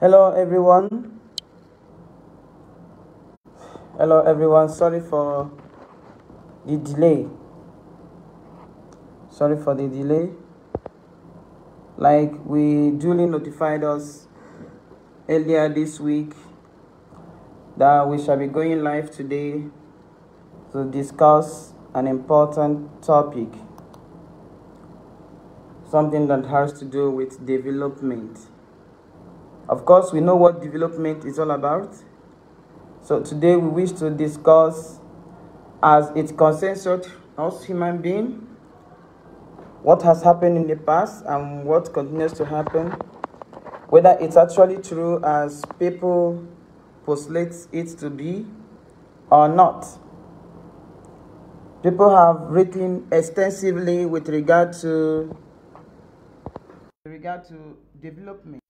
Hello everyone. Hello everyone. Sorry for the delay. Sorry for the delay. Like we duly notified us earlier this week that we shall be going live today to discuss an important topic. Something that has to do with development. Of course, we know what development is all about. So today we wish to discuss, as it concerns us human beings, what has happened in the past and what continues to happen, whether it's actually true as people postulate it to be or not. People have written extensively with regard to development.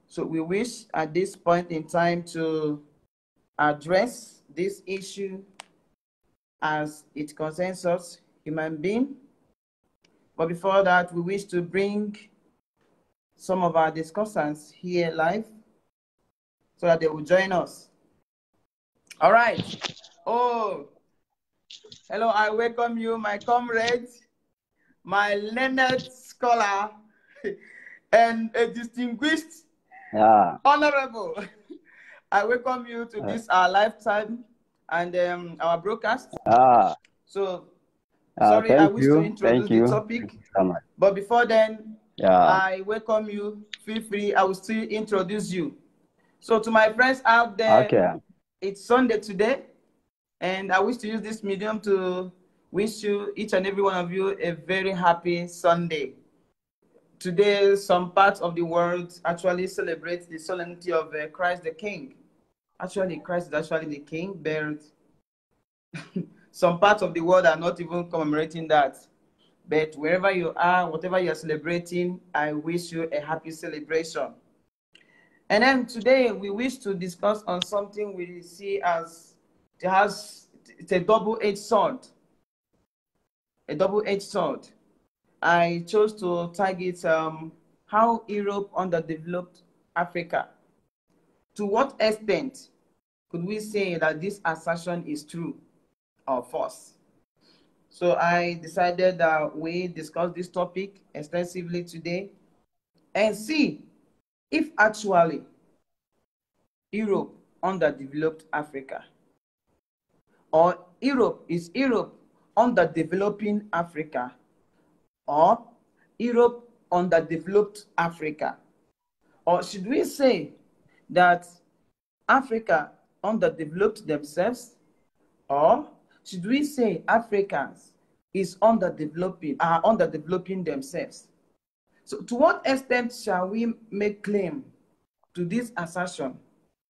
So we wish at this point in time to address this issue as it concerns us human beings. But before that, we wish to bring some of our discussants here live so that they will join us. All right. Oh, hello. I welcome you, my comrade, my learned scholar, and a distinguished honorable. I welcome you to this our lifetime and our broadcast. So, sorry, I wish to introduce the topic. But before then, I welcome you. Feel free. I will still introduce you. So, to my friends out there, it's Sunday today, and I wish to use this medium to wish you, each and every one of you, a very happy Sunday. Today, some parts of the world actually celebrate the solemnity of Christ the King. Actually, Christ is actually the King, but some parts of the world are not even commemorating that. But wherever you are, whatever you are celebrating, I wish you a happy celebration. And then today we wish to discuss on something we see as it's a double-edged sword. A double-edged sword. I chose to tag it how Europe underdeveloped Africa. To what extent could we say that this assertion is true or false? So I decided that we discuss this topic extensively today and see if actually Europe underdeveloped Africa, or is Europe underdeveloping Africa, or Europe underdeveloped Africa, or should we say that Africa underdeveloped themselves, or should we say Africans are underdeveloping themselves? So to what extent shall we make claim to this assertion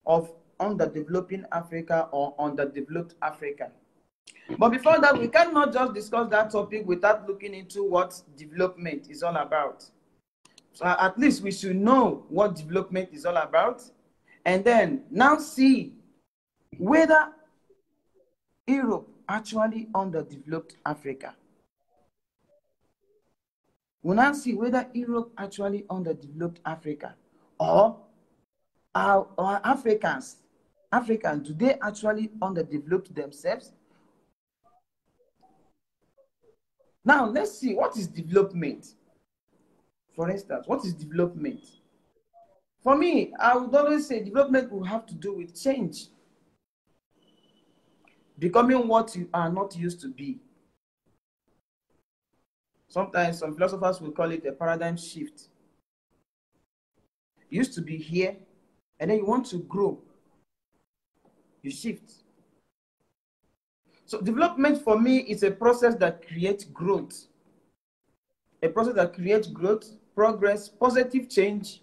of underdeveloping Africa or underdeveloped Africa? But before that, we cannot just discuss that topic without looking into what development is all about. So at least we should know what development is all about, and then now see whether Europe actually underdeveloped Africa. We'll now see whether Europe actually underdeveloped Africa, or Africans, do they actually underdevelop themselves? Now, let's see, what is development? For instance, what is development? For me, I would always say development will have to do with change. Becoming what you are not used to be. Sometimes some philosophers will call it a paradigm shift. You used to be here, and then you want to grow. You shift. So development for me is a process that creates growth. A process that creates growth, progress, positive change,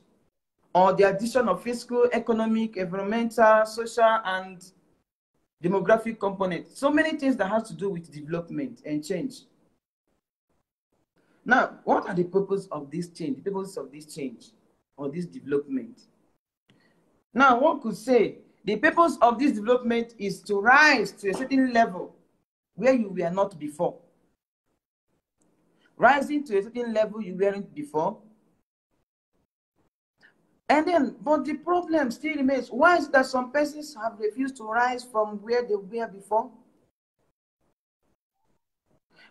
or the addition of physical, economic, environmental, social, and demographic components. So many things that have to do with development and change. Now, what are the purposes of this change? The purposes of this change or this development? Now, one could say the purpose of this development is to rise to a certain level where you were not before. Rising to a certain level you weren't before. And then, but the problem still remains. Why is it that some persons have refused to rise from where they were before?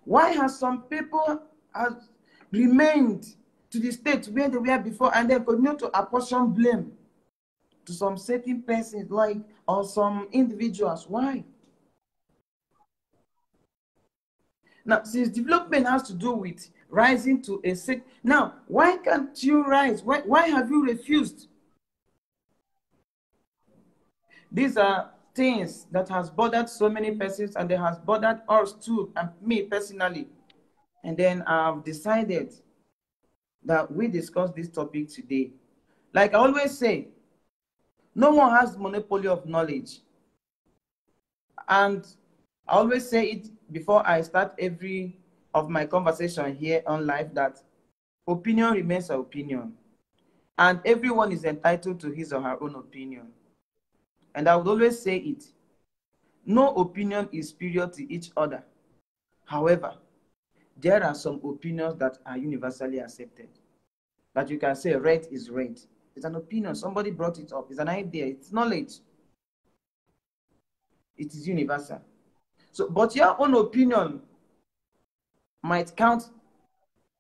Why has some people have remained to the state where they were before and then continue to apportion blame to some certain persons, like, or some individuals? Why? Now, since development has to do with rising to a set, now, why can't you rise? Why have you refused? These are things that has bothered so many persons, and they has bothered us too, and me personally. And then I've decided that we discuss this topic today. Like I always say, no one has monopoly of knowledge. And I always say it before I start every of my conversation here on live, that opinion remains an opinion. And everyone is entitled to his or her own opinion. And I would always say it. No opinion is superior to each other. However, there are some opinions that are universally accepted. That you can say red is red. It's an opinion. Somebody brought it up. It's an idea. It's knowledge. It is universal. So, but your own opinion might count.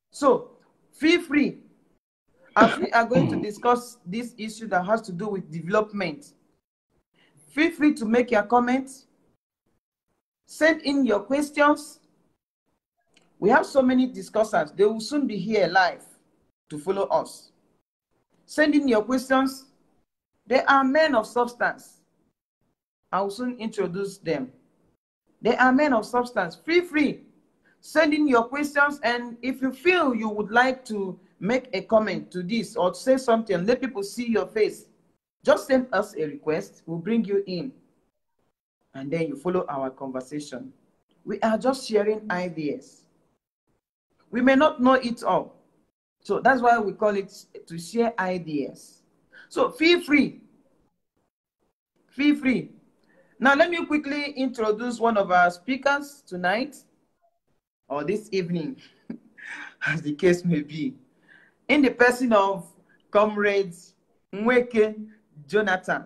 So, feel free. As we are going to discuss this issue that has to do with development, feel free to make your comments. Send in your questions. We have so many discussants. They will soon be here live to follow us. Send in your questions. They are men of substance. I will soon introduce them. They are men of substance. Feel free. Send in your questions, and if you feel you would like to make a comment to this or to say something, let people see your face, just send us a request. We'll bring you in, and then you follow our conversation. We are just sharing ideas. We may not know it all. So that's why we call it to share ideas. So feel free. Feel free. Now, let me quickly introduce one of our speakers tonight, or this evening, as the case may be, in the person of Comrades Nweke Jonathan,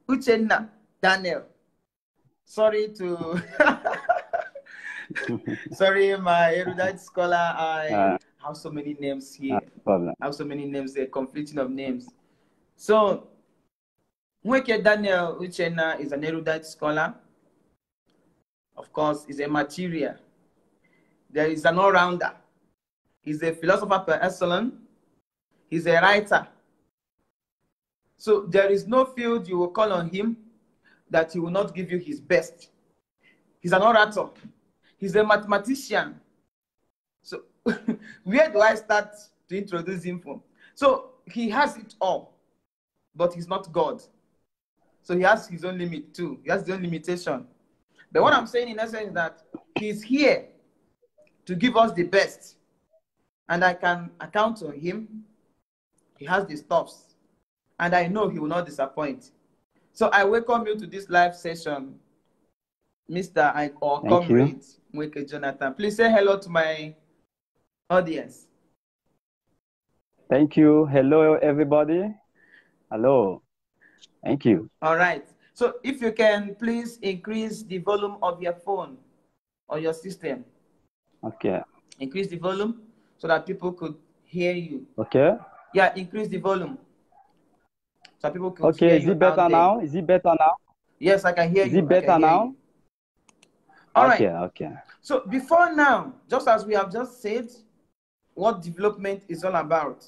Uchenna Daniel. Sorry to... Sorry, my erudite scholar, I have so many names here. I have so many names, the conflicting of names. So, Nweke Daniel Uchenna is an erudite scholar. Of course, he's a material. There is an all-rounder. He's a philosopher per excellence. He's a writer. So there is no field you will call on him that he will not give you his best. He's an orator. He's a mathematician. So where do I start to introduce him from? So he has it all, but he's not God. So he has his own limit too. He has his own limitation. But what I'm saying in essence is that he's here to give us the best. And I can account on him. He has the stuffs. And I know he will not disappoint. So I welcome you to this live session, Mr. or Comrade Nweke Jonathan. Please say hello to my audience. Thank you. Hello, everybody. Hello. Thank you. All right. So if you can, please increase the volume of your phone or your system. Okay. Increase the volume so that people could hear you. Okay. Yeah, increase the volume so people could hear you. Okay, is it better now? Is it better now? Yes, I can hear you. Is it better now? All right. Okay. So before now, just as we have just said, what development is all about,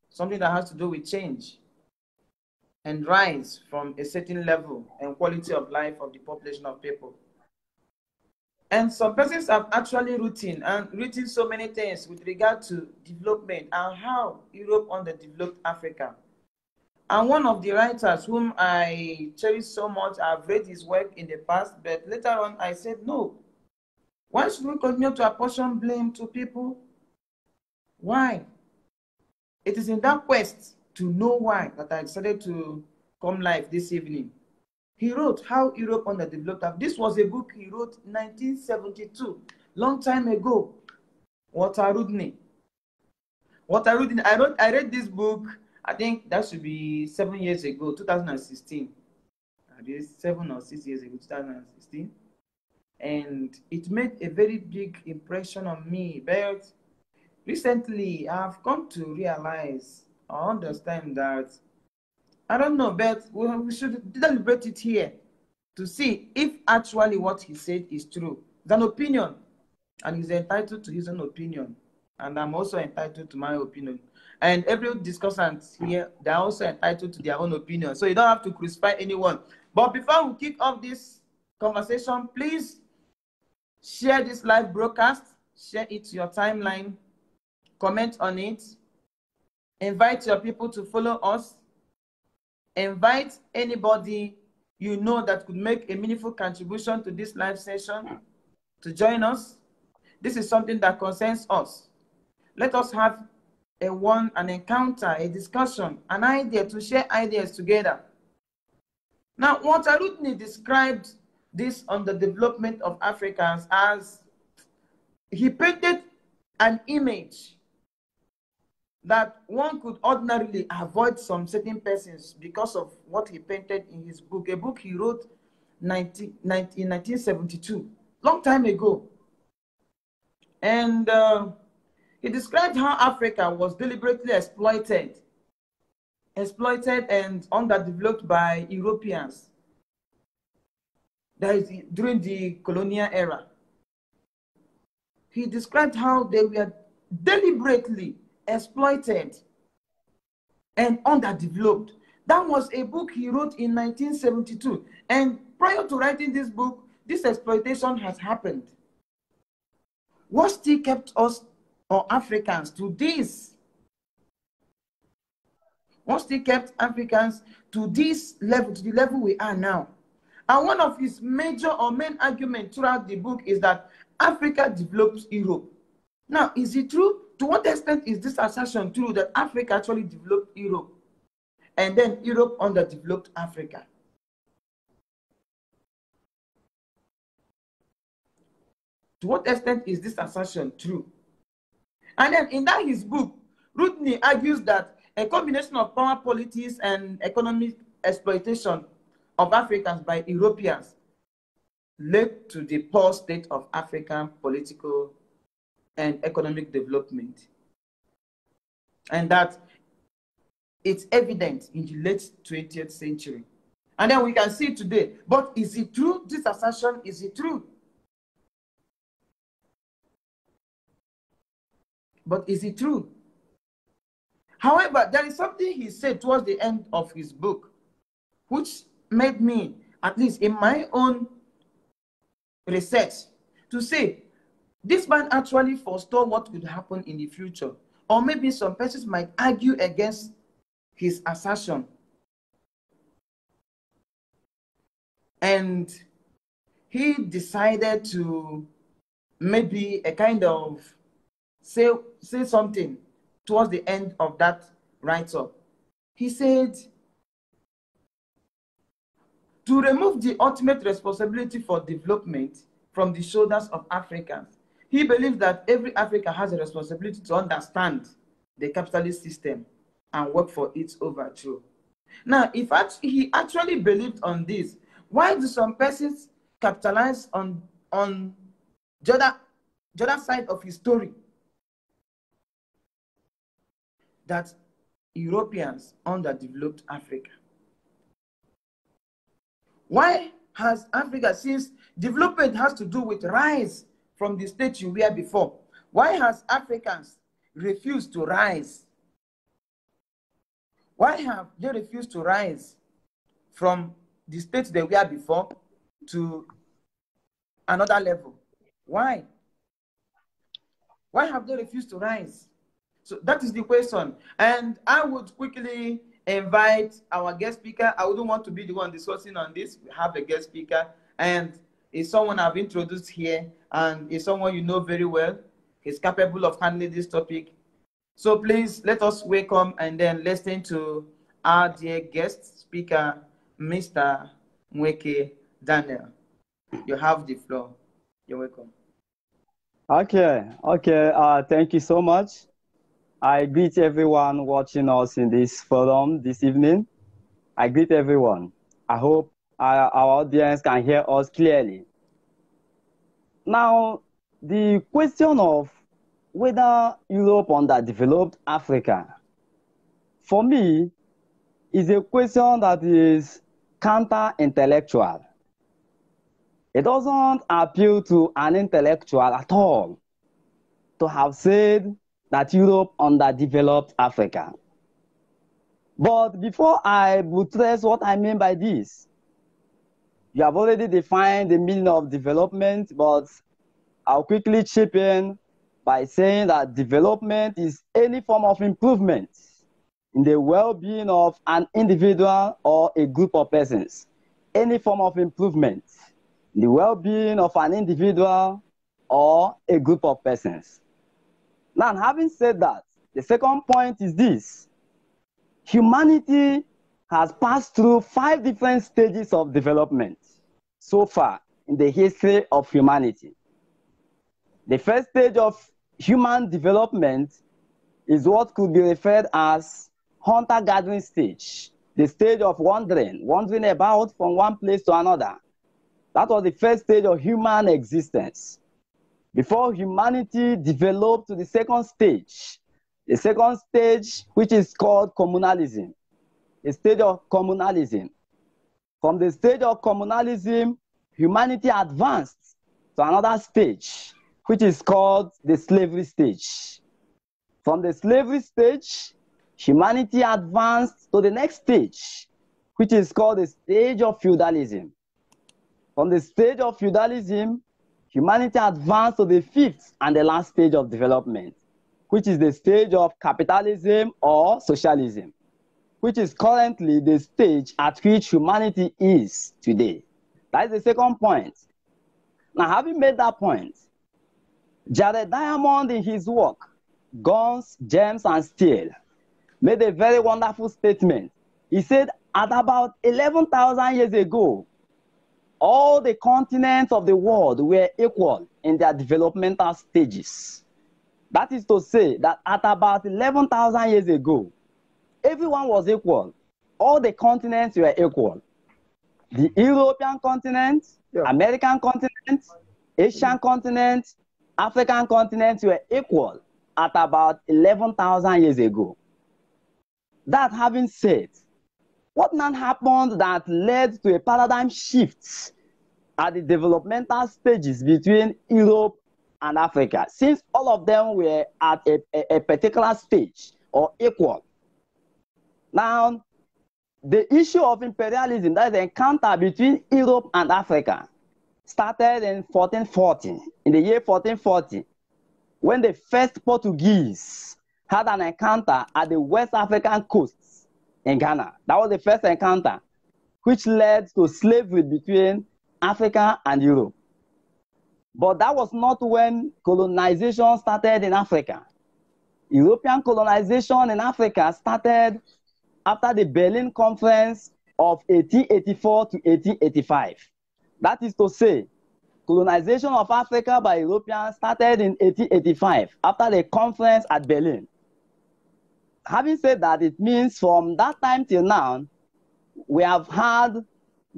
something that has to do with change and rise from a certain level and quality of life of the population of people. And some persons have actually written so many things with regard to development and how Europe underdeveloped Africa. And one of the writers whom I cherish so much, I've read his work in the past, but later on I said, no. Why should we continue to apportion blame to people? Why? It is in that quest to know why that I decided to come live this evening. He wrote How Europe Underdeveloped Africa. This was a book he wrote in 1972, long time ago. Walter Rudney. I read this book I think that should be 7 years ago, 2016. That is 7 or 6 years ago, 2016. And it made a very big impression on me. But recently, I've come to realize or understand that, I don't know, but we should deliberate it here to see if actually what he said is true. It's an opinion, and he's entitled to his own opinion. And I'm also entitled to my opinion. And every discussant here, they're also entitled to their own opinion. So you don't have to crucify anyone. But before we kick off this conversation, please share this live broadcast, share it to your timeline, comment on it, invite your people to follow us, invite anybody you know that could make a meaningful contribution to this live session to join us. This is something that concerns us. Let us have an encounter, a discussion, an idea, to share ideas together. Now, Walter Rudney described this underdevelopment of Africans as, he painted an image that one could ordinarily avoid some certain persons because of what he painted in his book, a book he wrote in 1972, long time ago. And he described how Africa was deliberately exploited and underdeveloped by Europeans. That is during the colonial era. He described how they were deliberately exploited and underdeveloped. That was a book he wrote in 1972. And prior to writing this book, this exploitation has happened. What still kept us, or Africans, to this? What still kept Africans to this level, to the level we are now? And one of his major or main arguments throughout the book is that Africa developed Europe. Now, is it true? To what extent is this assertion true, that Africa actually developed Europe and then Europe underdeveloped Africa? To what extent is this assertion true? And then in that his book, Rudney argues that a combination of power politics and economic exploitation of Africans by Europeans led to the poor state of African political and economic development. And that it's evident in the late 20th century. And then we can see it today. But is it true? This assertion, is it true? But is it true? However, there is something he said towards the end of his book, which made me, at least in my own research, to say, this man actually forestalled what could happen in the future. Or maybe some persons might argue against his assertion. And he decided to maybe a kind of say something towards the end of that write-up. He said, to remove the ultimate responsibility for development from the shoulders of Africans, he believes that every African has a responsibility to understand the capitalist system and work for its overthrow. Now, if he actually believed on this, why do some persons capitalize on the other side of his story? That Europeans underdeveloped Africa. Why has Africa, since development has to do with rise from the state you were before, why has Africans refused to rise? Why have they refused to rise from the state they were before to another level? Why? Why have they refused to rise? So that is the question. And I would quickly invite our guest speaker. I wouldn't want to be the one discussing on this. We have a guest speaker, and it's someone I've introduced here, and it's someone you know very well. He's capable of handling this topic. So please let us welcome and then listen to our dear guest speaker, Mr. Mweke Daniel. You have the floor. You're welcome. Okay. Thank you so much. I greet everyone watching us in this forum this evening. I greet everyone. I hope our audience can hear us clearly. Now, the question of whether Europe underdeveloped Africa, for me, is a question that is counter-intellectual. It doesn't appeal to an intellectual at all to have said that Europe underdeveloped Africa. But before I buttress what I mean by this, you have already defined the meaning of development, but I'll quickly chip in by saying that development is any form of improvement in the well-being of an individual or a group of persons. Any form of improvement in the well-being of an individual or a group of persons. Now, having said that, the second point is this. Humanity has passed through 5 different stages of development so far in the history of humanity. The first stage of human development is what could be referred as hunter-gathering stage, the stage of wandering about from one place to another. That was the first stage of human existence. Before humanity developed to the second stage, which is called communalism, the stage of communalism. From the stage of communalism, humanity advanced to another stage, which is called the slavery stage. From the slavery stage, humanity advanced to the next stage, which is called the stage of feudalism. From the stage of feudalism, humanity advanced to the 5th and the last stage of development, which is the stage of capitalism or socialism, which is currently the stage at which humanity is today. That is the second point. Now, having made that point, Jared Diamond in his work, Guns, Gems, and Steel, made a very wonderful statement. He said, at about 11,000 years ago, all the continents of the world were equal in their developmental stages. That is to say that at about 11,000 years ago, everyone was equal. All the continents were equal. The European continent, American continent, Asian continent, African continents were equal at about 11,000 years ago. That having said, what now happened that led to a paradigm shift at the developmental stages between Europe and Africa, since all of them were at a particular stage or equal? Now, the issue of imperialism, that is the encounter between Europe and Africa, started in 1440, in the year 1440, when the first Portuguese had an encounter at the West African coast in Ghana. That was the first encounter, which led to slavery between Africa and Europe. But that was not when colonization started in Africa. European colonization in Africa started after the Berlin Conference of 1884 to 1885. That is to say, colonization of Africa by Europeans started in 1885 after the conference at Berlin. Having said that, it means from that time till now, we have had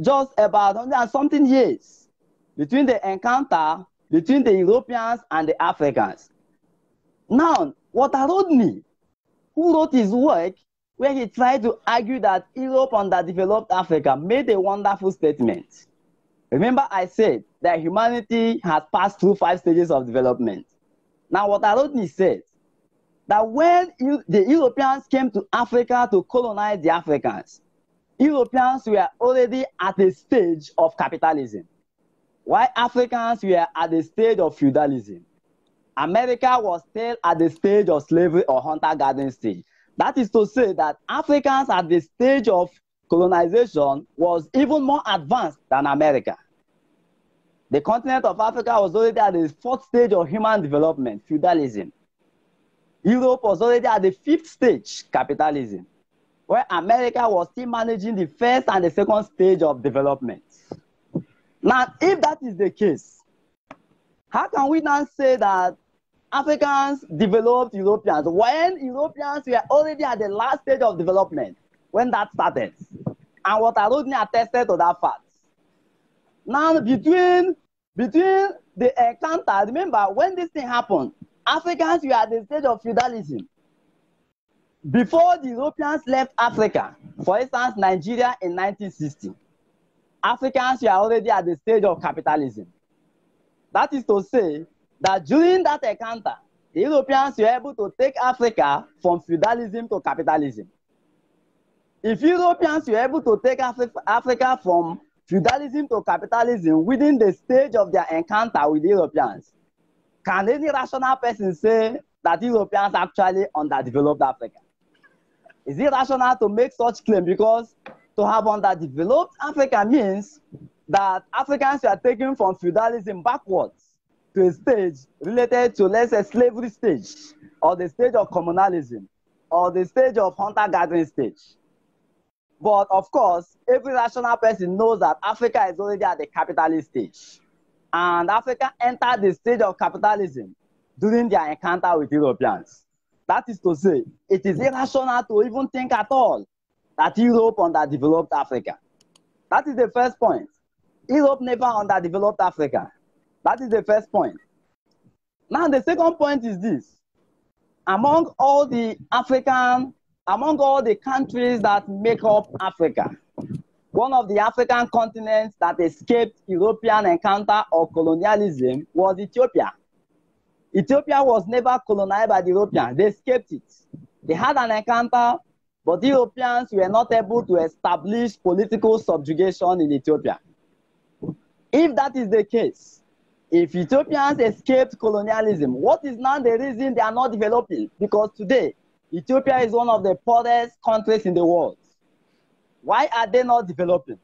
just about 100 and something years between the encounter between the Europeans and the Africans. Now, Walter Rodney, who wrote his work where he tried to argue that Europe underdeveloped Africa, made a wonderful statement. Remember, I said that humanity has passed through 5 stages of development. Now, Walter Rodney said that when the Europeans came to Africa to colonize the Africans, Europeans were already at a stage of capitalism, while Africans were at the stage of feudalism. America was still at the stage of slavery or hunter-gathering stage. That is to say that Africans at the stage of colonization was even more advanced than America. The continent of Africa was already at the 4th stage of human development, feudalism. Europe was already at the 5th stage, capitalism, where America was still managing the 1st and the 2nd stage of development. Now, if that is the case, how can we now say that Africans developed Europeans when Europeans were already at the last stage of development when that started. And what Rodney attested to that fact. Now, between the encounter, remember when this thing happened, Africans were at the stage of feudalism. Before the Europeans left Africa, for instance, Nigeria in 1960, Africans were already at the stage of capitalism. That is to say that during that encounter, the Europeans were able to take Africa from feudalism to capitalism. If Europeans were able to take Africa from feudalism to capitalism within the stage of their encounter with the Europeans, can any rational person say that Europeans actually underdeveloped Africa? Is it rational to make such claim? Because to have underdeveloped Africa means that Africans were taken from feudalism backwards to a stage related to, let's say, slavery stage, or the stage of communalism, or the stage of hunter-gathering stage. But of course, every rational person knows that Africa is already at the capitalist stage. And Africa entered the stage of capitalism during their encounter with Europeans. That is to say, it is irrational to even think at all that Europe underdeveloped Africa. That is the first point. Europe never underdeveloped Africa. That is the first point. Now, the second point is this. Among all the countries that make up Africa, one of the African continents that escaped European encounter or colonialism was Ethiopia. Ethiopia was never colonized by the Europeans. They escaped it. They had an encounter, but the Europeans were not able to establish political subjugation in Ethiopia. If that is the case, if Ethiopians escaped colonialism, what is now the reason they are not developing? Because today, Ethiopia is one of the poorest countries in the world. Why are they not developing?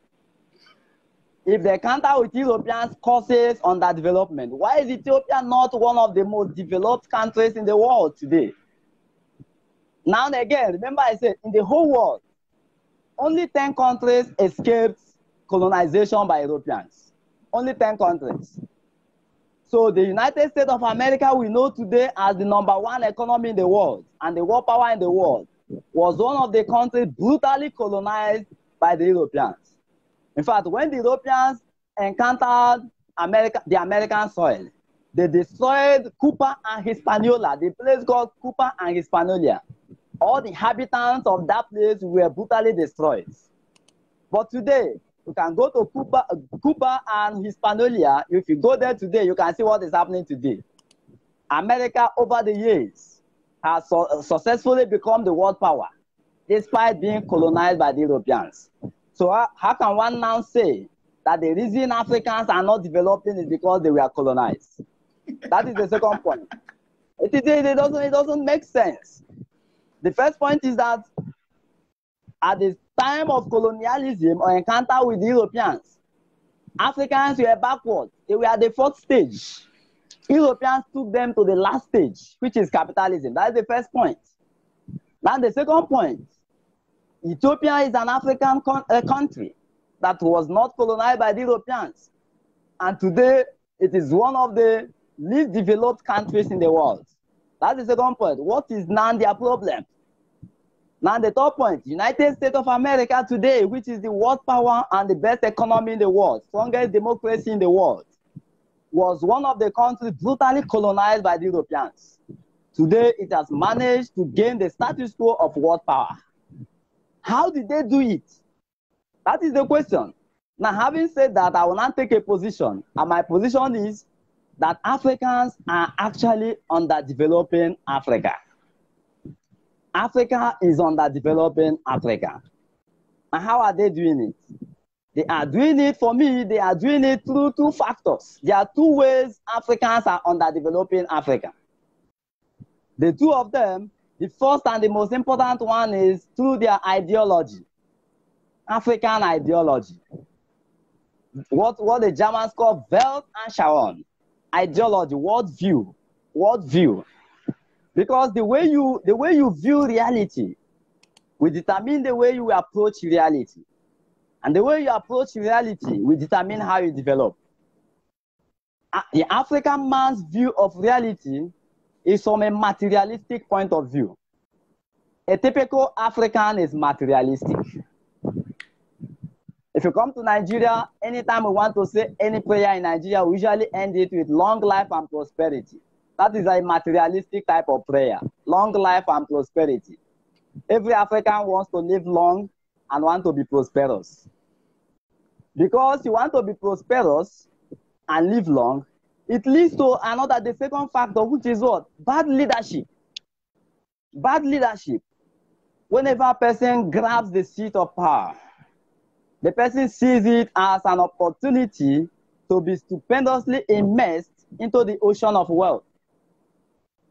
If the encounter with Europeans causes underdevelopment, why is Ethiopia not one of the most developed countries in the world today? Now and again, remember I said, in the whole world, only 10 countries escaped colonization by Europeans. Only 10 countries. So the United States of America, we know today as the #1 economy in the world and the world power in the world, was one of the countries brutally colonized by the Europeans. In fact, when the Europeans encountered the American soil, they destroyed Cuba and Hispaniola, the place called Cuba and Hispaniola. All the inhabitants of that place were brutally destroyed. But today, you can go to Cuba and Hispaniola. If you go there today, you can see what is happening today. America, over the years, has successfully become the world power, despite being colonized by the Europeans. So how can one now say that the reason Africans are not developing is because they were colonized? That is the second point. It doesn't make sense. The first point is that at the time of colonialism or encounter with the Europeans, Africans were backward. They were at the fourth stage. Europeans took them to the last stage, which is capitalism. That is the first point. Now the second point, Ethiopia is an African country that was not colonized by the Europeans. And today, it is one of the least developed countries in the world. That's the second point. What is now their problem? Now the third point, United States of America today, which is the world power and the best economy in the world, strongest democracy in the world, was one of the countries brutally colonized by the Europeans. Today, it has managed to gain the status quo of world power. How did they do it? That is the question. Now, having said that, I will not take a position, and my position is that Africans are actually underdeveloping Africa. Africa is underdeveloping Africa. And how are they doing it? They are doing it, for me, they are doing it through two factors. There are two ways Africans are underdeveloping Africa. The two of them, the first and the most important one is through their ideology. African ideology. What the Germans call Weltanschauung. Ideology, worldview. Because the way you view reality will determine the way you approach reality. And the way you approach reality will determine how you develop. The African man's view of reality is from a materialistic point of view. A typical African is materialistic. If you come to Nigeria, anytime we want to say any prayer in Nigeria, we usually end it with long life and prosperity. That is a materialistic type of prayer, long life and prosperity. Every African wants to live long and want to be prosperous. Because you want to be prosperous and live long, it leads to another, the second factor, which is what? Bad leadership. Bad leadership. Whenever a person grabs the seat of power, the person sees it as an opportunity to be stupendously immersed into the ocean of wealth.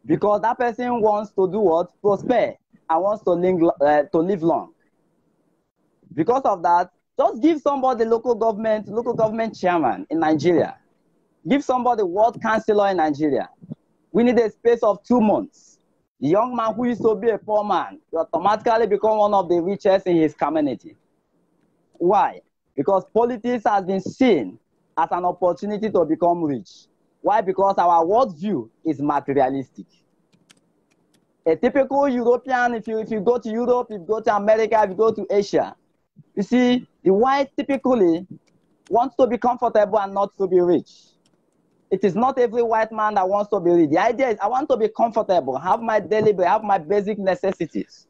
Because that person wants to do what? Prosper and wants to live long. Because of that, just give somebody local government chairman in Nigeria. Give somebody world councillor in Nigeria. We need a space of 2 months. The young man who used to be a poor man will automatically become one of the richest in his community. Why? Because politics has been seen as an opportunity to become rich. Why? Because our worldview is materialistic. A typical European, if you go to Europe, if you go to America, if you go to Asia, you see, the white typically wants to be comfortable and not to be rich. It is not every white man that wants to be rich. The idea is I want to be comfortable, have my daily bread, have my basic necessities.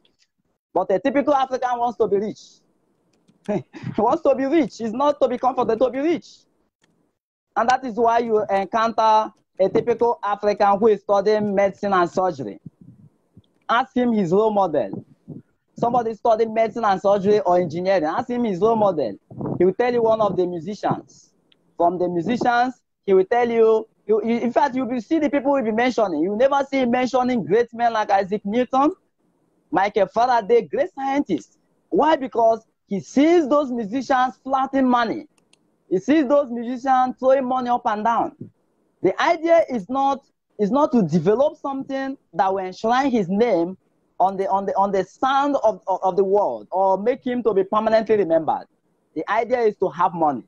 But a typical African wants to be rich. He wants to be rich. He's not to be comfortable, to be rich. And that is why you encounter a typical African who is studying medicine and surgery. Ask him his role model. Somebody studying medicine and surgery or engineering, ask him his role model. He will tell you one of the musicians. From the musicians, he will tell you, in fact, you will see the people will be mentioning. You will never see him mentioning great men like Isaac Newton, Michael Faraday, great scientists. Why? Because he sees those musicians flaunting money. He sees those musicians throwing money up and down. The idea is not to develop something that will enshrine his name on the sound of the world or make him to be permanently remembered. The idea is to have money.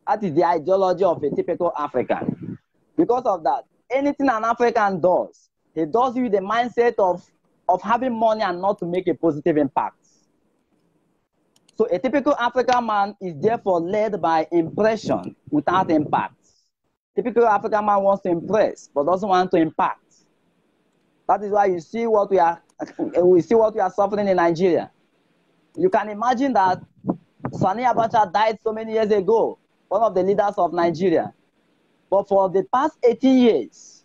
That is the ideology of a typical African. Because of that, anything an African does, he does it with the mindset of having money and not to make a positive impact. So a typical African man is therefore led by impression without impact. Typical African man wants to impress, but doesn't want to impact. That is why you see what we are suffering in Nigeria. You can imagine that Sani Abacha died so many years ago, one of the leaders of Nigeria. But for the past 18 years,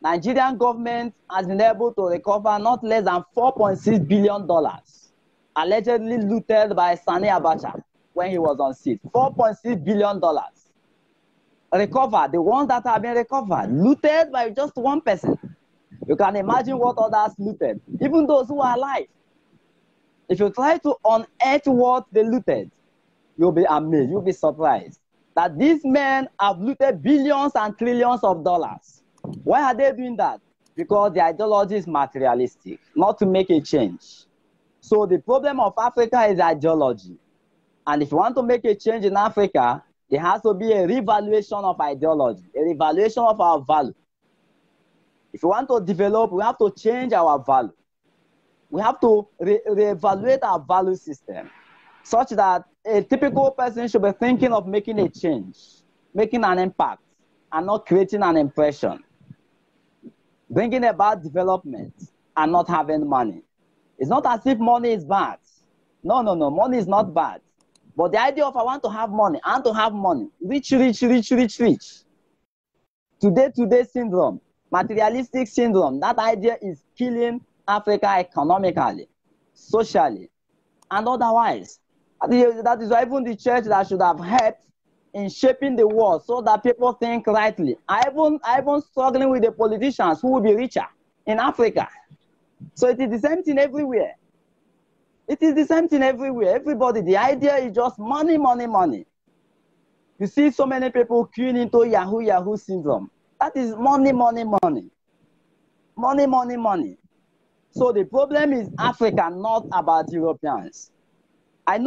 Nigerian government has been able to recover not less than $4.6 billion, allegedly looted by Sani Abacha when he was on seat. $4.6 billion. Recovered, the ones that have been recovered, looted by just one person. You can imagine what others looted, even those who are alive. If you try to unearth what they looted, you'll be amazed, you'll be surprised that these men have looted billions and trillions of dollars. Why are they doing that? Because the ideology is materialistic, not to make a change. So the problem of Africa is ideology. And if you want to make a change in Africa, there has to be a revaluation of ideology, a revaluation of our value. If we want to develop, we have to change our value. We have to reevaluate our value system such that a typical person should be thinking of making a change, making an impact, and not creating an impression. Bringing about development and not having money. It's not as if money is bad. No, money is not bad. But the idea of I want to have money, I want to have money, rich. Today syndrome, materialistic syndrome, that idea is killing Africa economically, socially, and otherwise. That is why even the church that should have helped in shaping the world so that people think rightly. I even struggling with the politicians who will be richer in Africa. So it is the same thing everywhere. It is the same thing everywhere. Everybody, the idea is just money. You see so many people queuing into Yahoo syndrome. That is money. So the problem is Africa, not about Europeans. I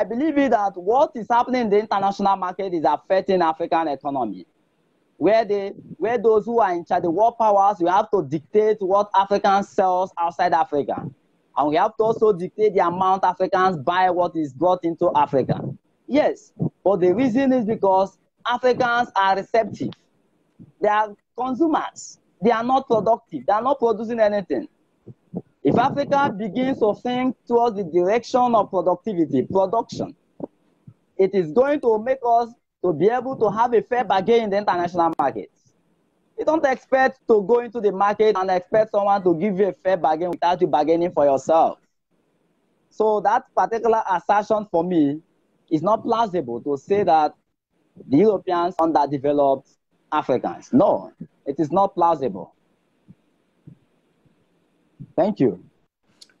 believe it that what is happening in the international market is affecting African economy. where those who are in charge, the world powers, we have to dictate what Africans sells outside Africa. And we have to also dictate the amount Africans buy what is brought into Africa. Yes, but the reason is because Africans are receptive. They are consumers. They are not productive. They are not producing anything. If Africa begins to think towards the direction of productivity, production, it is going to make us to be able to have a fair bargain in the international markets. You don't expect to go into the market and expect someone to give you a fair bargain without you bargaining for yourself. So that particular assertion for me is not plausible to say that the Europeans underdeveloped Africans. No, it is not plausible. Thank you.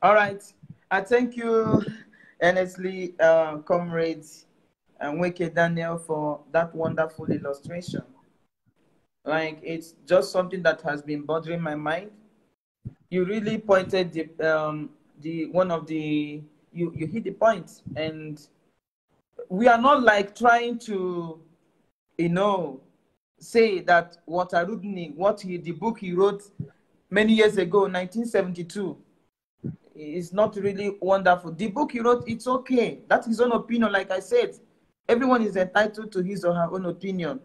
All right. I thank you, honestly, comrades and Weke Daniel, for that wonderful illustration. Like, it's just something that has been bothering my mind. You really pointed you hit the point, and we are not like trying to, say that the book he wrote many years ago, 1972, is not really wonderful. The book he wrote, it's okay. That's his own opinion. Like I said, everyone is entitled to his or her own opinion.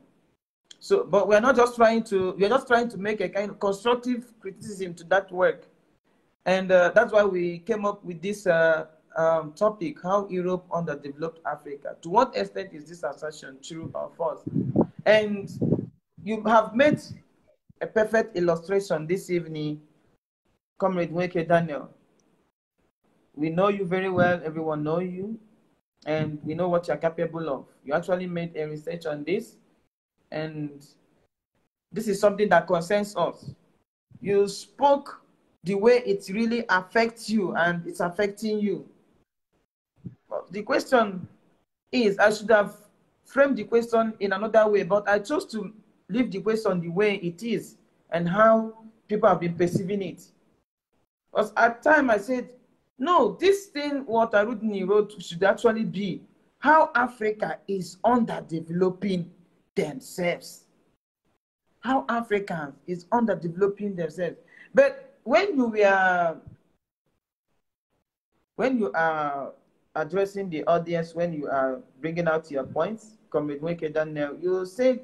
So, but we're just trying to make a kind of constructive criticism to that work. And that's why we came up with this topic: how Europe underdeveloped Africa. To what extent is this assertion true or false? And you have made a perfect illustration this evening, Comrade Weke Daniel. We know you very well. Everyone knows you, and we know what you're capable of. You actually made a research on this, and this is something that concerns us. You spoke the way it really affects you, and it's affecting you. The question is, I should have framed the question in another way, but I chose to leave the question the way it is and how people have been perceiving it. Because at time I said, no, this thing what Arudni wrote should actually be how Africa is underdeveloping themselves. How Africans is underdeveloping themselves. But when you are addressing the audience, when you are bringing out your points, Comrade Weke Daniel, you said